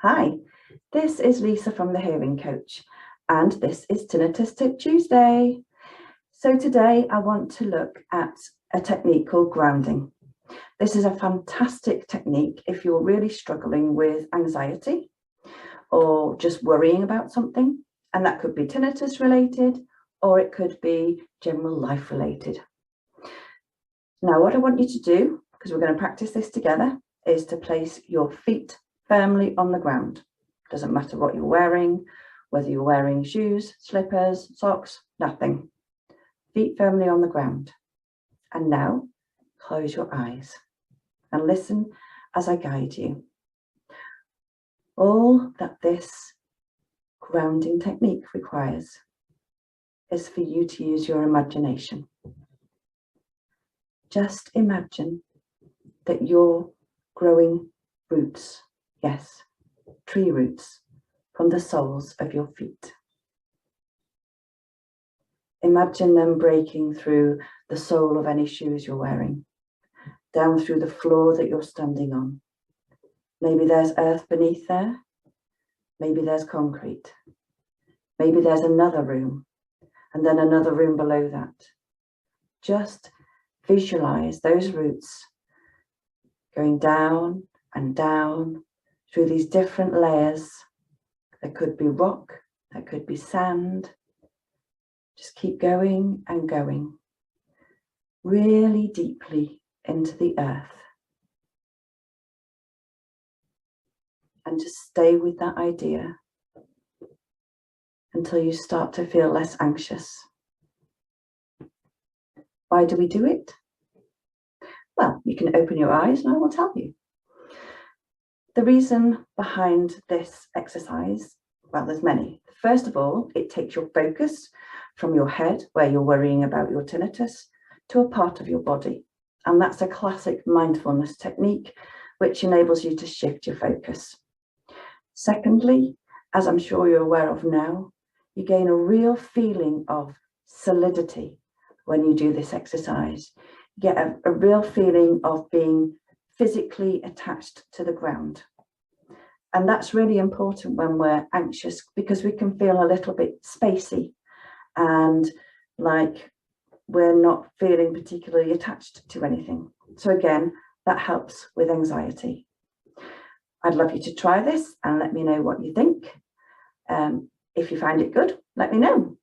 Hi, this is Lisa from the Hearing Coach, and this is Tinnitus Tip Tuesday. So today I want to look at a technique called grounding. This is a fantastic technique if you're really struggling with anxiety or just worrying about something, and that could be tinnitus related or it could be general life related. Now what I want you to do, because we're going to practice this together, is to place your feet firmly on the ground. Doesn't matter what you're wearing, whether you're wearing shoes, slippers, socks, nothing. Feet firmly on the ground. And now close your eyes and listen as I guide you. All that this grounding technique requires is for you to use your imagination. Just imagine that you're growing roots, yes, tree roots, from the soles of your feet. Imagine them breaking through the sole of any shoes you're wearing, down through the floor that you're standing on. Maybe there's earth beneath there, maybe there's concrete, maybe there's another room, and then another room below that. Just visualize those roots going down and down through these different layers. There could be rock, there could be sand. Just keep going and going, really deeply into the earth. And just stay with that idea until you start to feel less anxious. Why do we do it? Well, you can open your eyes and I will tell you. The reason behind this exercise, well, there's many. First of all, it takes your focus from your head, where you're worrying about your tinnitus, to a part of your body. And that's a classic mindfulness technique, which enables you to shift your focus. Secondly, as I'm sure you're aware of now, you gain a real feeling of solidity when you do this exercise. You get a real feeling of being physically attached to the ground. And that's really important when we're anxious, because we can feel a little bit spacey and like we're not feeling particularly attached to anything. So again, that helps with anxiety. I'd love you to try this and let me know what you think. If you find it good, let me know.